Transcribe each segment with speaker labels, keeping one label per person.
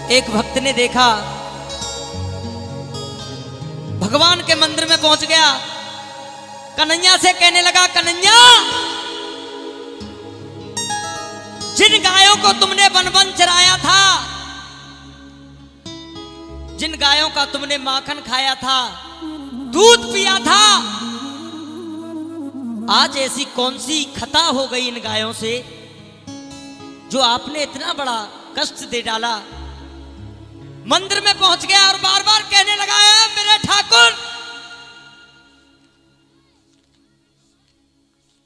Speaker 1: एक भक्त ने देखा, भगवान के मंदिर में पहुंच गया, कन्हैया से कहने लगा, कन्हैया जिन गायों को तुमने वन वन चराया था, जिन गायों का तुमने माखन खाया था, दूध पिया था, आज ऐसी कौन सी खता हो गई इन गायों से जो आपने इतना बड़ा कष्ट दे डाला। मंदिर में पहुंच गया और बार बार कहने लगा, है मेरे ठाकुर।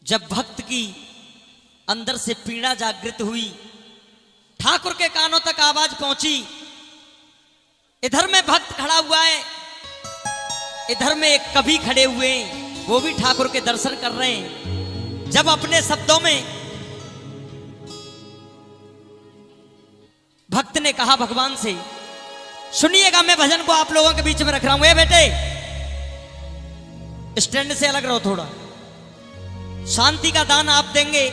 Speaker 1: जब भक्त की अंदर से पीड़ा जागृत हुई, ठाकुर के कानों तक आवाज पहुंची। इधर में भक्त खड़ा हुआ है, इधर में एक कवि खड़े हुए हैं, वो भी ठाकुर के दर्शन कर रहे हैं। जब अपने शब्दों में भक्त ने कहा भगवान से, सुनिएगा, मैं भजन को आप लोगों के बीच में रख रहा हूं। ए बेटे, स्टैंड से अलग रहो थोड़ा, शांति का दान आप देंगे,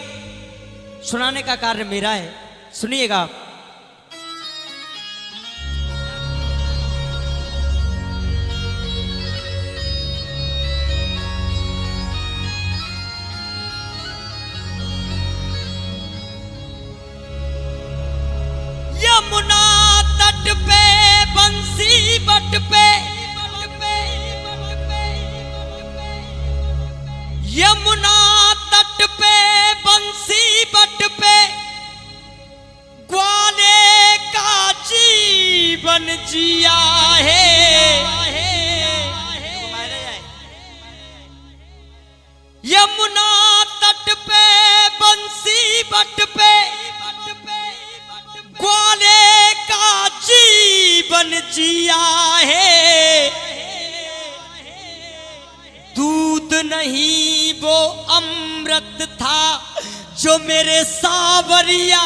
Speaker 1: सुनाने का कार्य मेरा है। सुनिएगा आप। यमुना तट पे बंसी बट पे, यमुना तट पे बंसी बट पे, ग्वाले का जीवन जिया है। यमुना तट पे बंसी बट पे, ग्वाले का जीवन जिया है। दूध नहीं वो अमृत था जो मेरे सावरिया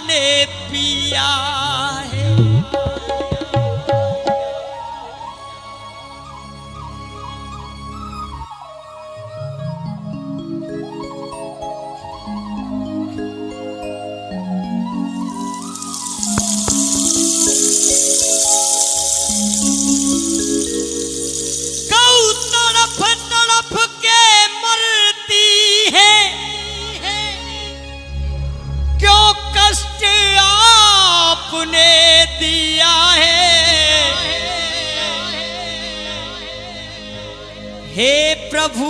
Speaker 1: ने पिया है। दिया है हे प्रभु,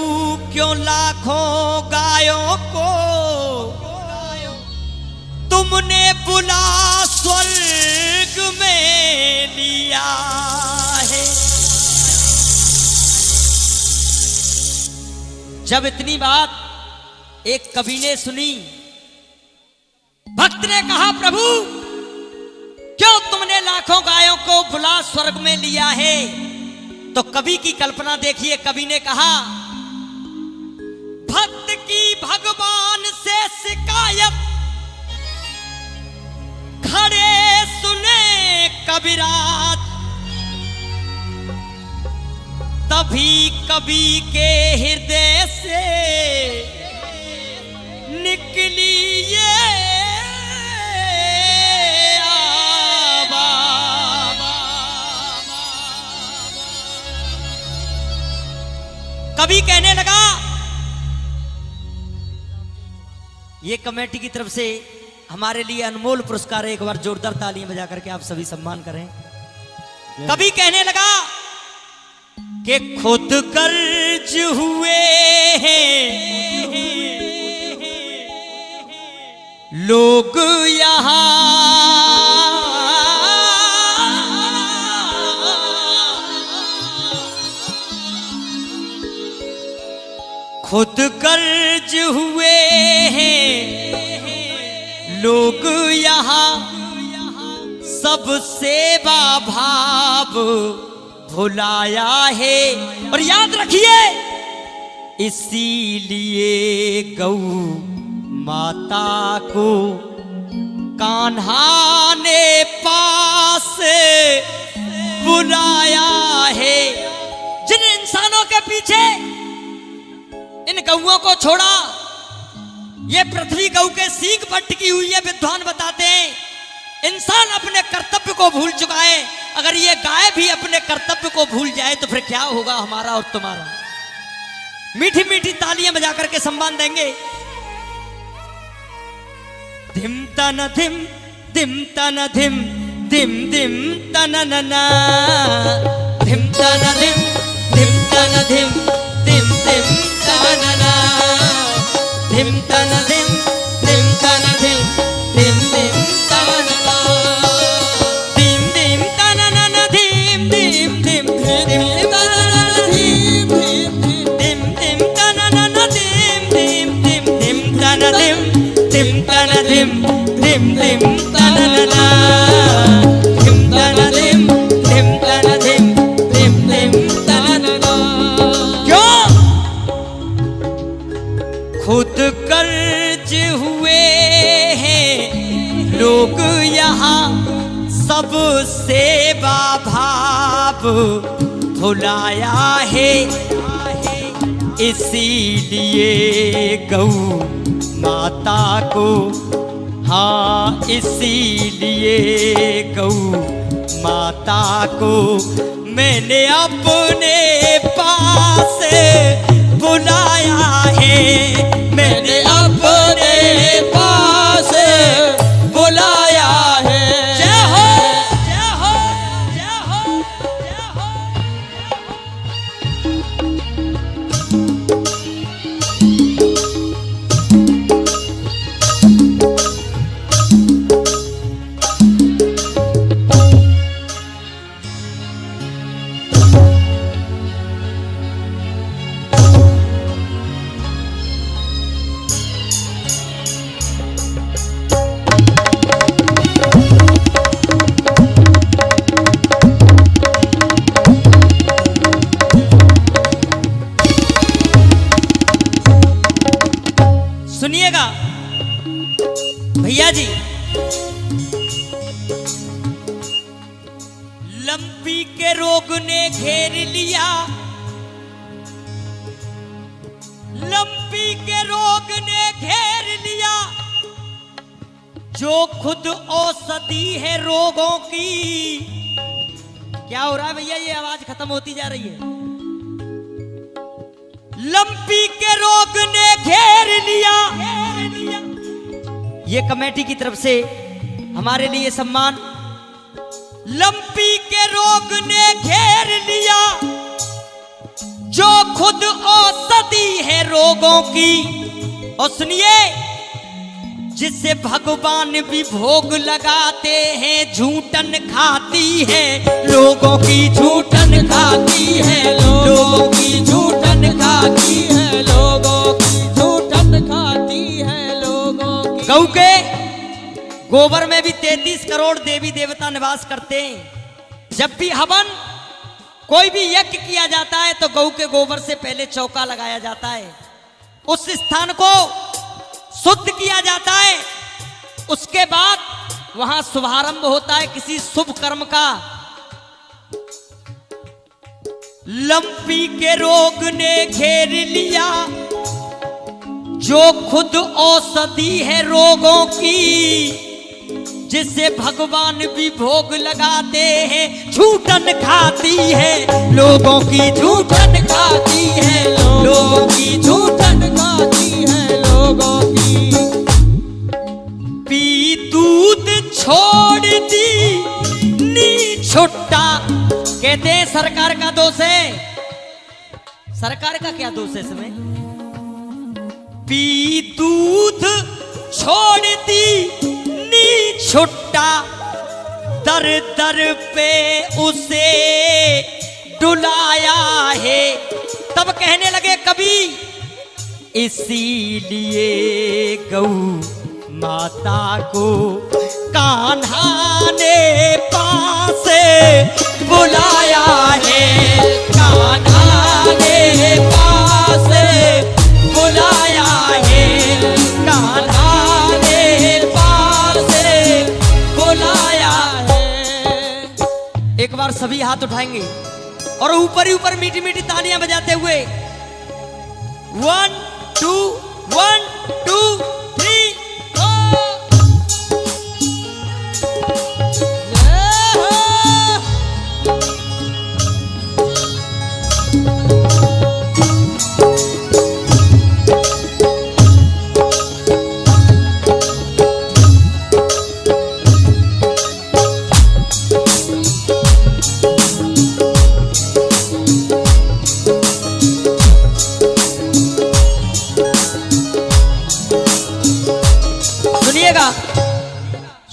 Speaker 1: क्यों लाखों गायों को तुमने बुला स्वर्ग में लिया है। जब इतनी बात एक कवि ने सुनी, भक्त ने कहा, प्रभु क्यों तुमने लाखों गायों को बुला स्वर्ग में लिया है। तो कवि की कल्पना देखिए, कवि ने कहा, भक्त की भगवान से शिकायत खड़े सुने कविराज, तभी कवि के हृदय से निकली ये कवि कहने लगा। ये कमेटी की तरफ से हमारे लिए अनमोल पुरस्कार है, एक बार जोरदार तालियां बजा करके आप सभी सम्मान करें। कवि कहने लगा कि खुद कर्ज हुए हैं लोग यहाँ, खुद कर्ज हुए हैं लोग यहाँ, सब सेवा भाव भुलाया है। और याद रखिए, इसीलिए गौ माता को कान्हा ने पास बुलाया है। जिन इंसानों के पीछे इन गौओं को छोड़ा, ये पृथ्वी गौ के सींग पर टिकी हुई है। विद्वान बताते हैं इंसान अपने कर्तव्य को भूल चुका है। अगर ये गाय भी अपने कर्तव्य को भूल जाए तो फिर क्या होगा हमारा और तुम्हारा। मीठी मीठी तालियां बजा करके सम्मान देंगे। धिम तन धिम धिम तन धिम धिम धिम तन नना, धिम तन धिम धिम तन धिम धिम धिम तन नना, धिम तन धिम धिम तन धिम धिम धिम तन नना, धिम धिम तन नना, धिम धिम धिम धिम तन नना, धिम धिम धिम तन नना, धिम धिम धिम धिम तन धिम धिम तन धिम धिम धिम तन नना, धिम तन धिम धिम तन धिम धिम धिम तन नना। क्यों? खुद कर्ज हुए हैं लोग यहाँ, सब सेवा भाव भुलाया है। इसीलिए गौ माता को, हाँ इसीलिए गौ माता को मैंने अपने पास बुलाया है, मैंने अपने पास बुलाया है। जय हो जय हो जय हो जय हो। सुनिएगा भैया जी, लंपी के रोग ने घेर लिया, लंपी के रोग ने घेर लिया, जो खुद औषधि है रोगों की। क्या हो रहा है भैया? ये आवाज खत्म होती जा रही है। लंपी के रोग ने घेर लिया, ये कमेटी की तरफ से हमारे लिए सम्मान। लंपी के रोग ने घेर लिया, जो खुद औषधि है रोगों की। और सुनिए, जिसे भगवान भी भोग लगाते हैं, झूठन खाती है लोगों की, झूठन खाती है लोगों की, झूठन खाती है लोगों की, झूठन खाती है लोगों की। गौ के गोबर में भी 33 करोड़ देवी देवता निवास करते हैं। जब भी हवन, कोई भी यज्ञ किया जाता है तो गौ के गोबर से पहले चौका लगाया जाता है, उस स्थान को शुद्ध किया जाता है। उसके बाद वहां शुभारंभ होता है किसी शुभ कर्म का। लंपी के रोग ने घेर लिया, जो खुद औषधि है रोगों की, जिसे भगवान भी भोग लगाते हैं, झूठन खाती है लोगों की, झूठन खाती है लोगों की, झूठन खाती है लोगों की। पी दूध छोड़ दी नी छुट्टा, कहते हैं सरकार का दोष है। सरकार का क्या दोष है इसमें? पी दूध छोड़ दी नी छुट्टा, दर दर पे उसे डुलाया है। तब कहने लगे कभी, इसीलिए गौ माता को कान्हा ने पास बुलाया है, कान्हा ने पास बुलाया है, कान्हा ने पास बुलाया है। एक बार सभी हाथ उठाएंगे और ऊपर ही ऊपर मीठी मीठी तालियां बजाते हुए 1 2 1 2 3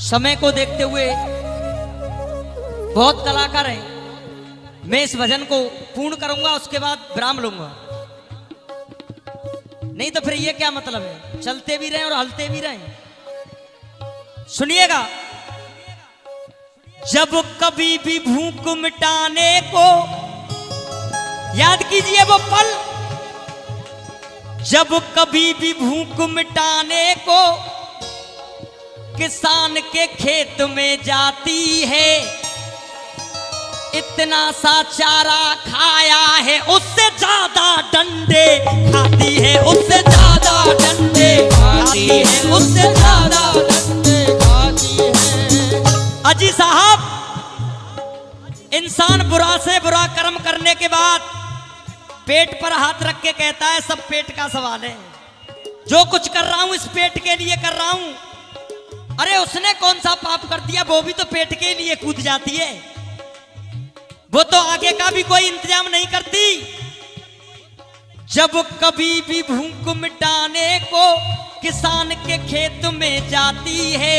Speaker 1: समय को देखते हुए बहुत कलाकार हैं, मैं इस भजन को पूर्ण करूंगा, उसके बाद विराम लूंगा। नहीं तो फिर ये क्या मतलब है, चलते भी रहें और हलते भी रहें। सुनिएगा, जब कभी भी भूख मिटाने को, याद कीजिए वो पल, जब कभी भी भूख मिटाने को किसान के खेत में जाती है, इतना सा चारा खाया है, उससे ज्यादा डंडे खाती है, उससे ज्यादा डंडे खाती है, उससे ज्यादा डंडे खाती है। अजी साहब, इंसान बुरा से बुरा कर्म करने के बाद पेट पर हाथ रख के कहता है सब पेट का सवाल है, जो कुछ कर रहा हूं इस पेट के लिए कर रहा हूं। अरे उसने कौन सा पाप कर दिया, वो भी तो पेट के लिए कूद जाती है, वो तो आगे का भी कोई इंतजाम नहीं करती। जब कभी भी भूख मिटाने को किसान के खेत में जाती है,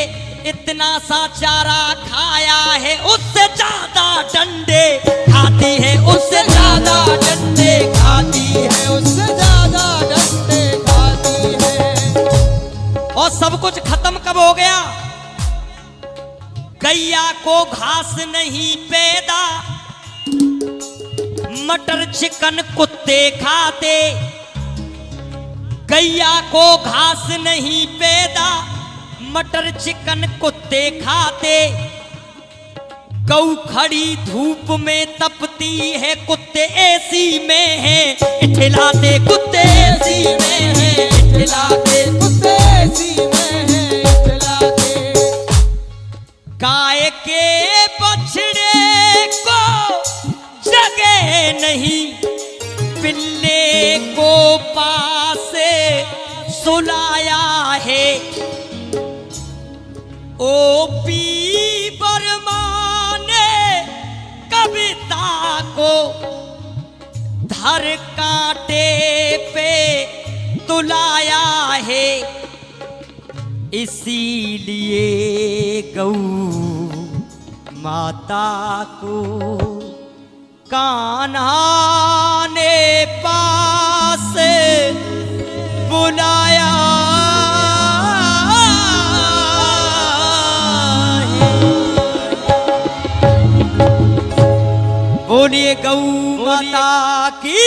Speaker 1: इतना सा चारा खाया है, उससे ज्यादा डंडे खाती है, उससे ज्यादा डंडे खाती है, उससे ज्यादा डंडे खाती है। और सब कुछ खत्म कब हो गया, गैया को घास नहीं पैदा, मटर चिकन कुत्ते खाते, गैया को घास नहीं पैदा, मटर चिकन कुत्ते खाते, गौ खड़ी धूप में तपती है, कुत्ते एसी में है इठलाते, कुत्ते एसी में है इठलाते, कुत्ते एसी में है इठलाते। गाय के बछड़े को जगह नहीं, पिल्ले को पास सुलाया है, ओपी बर्मा ने कविता को धर कांटे पे तुलाया है, इसीलिए गौ माता को कान्हा ने पास बुलाया है। बोलिए गौ माता की।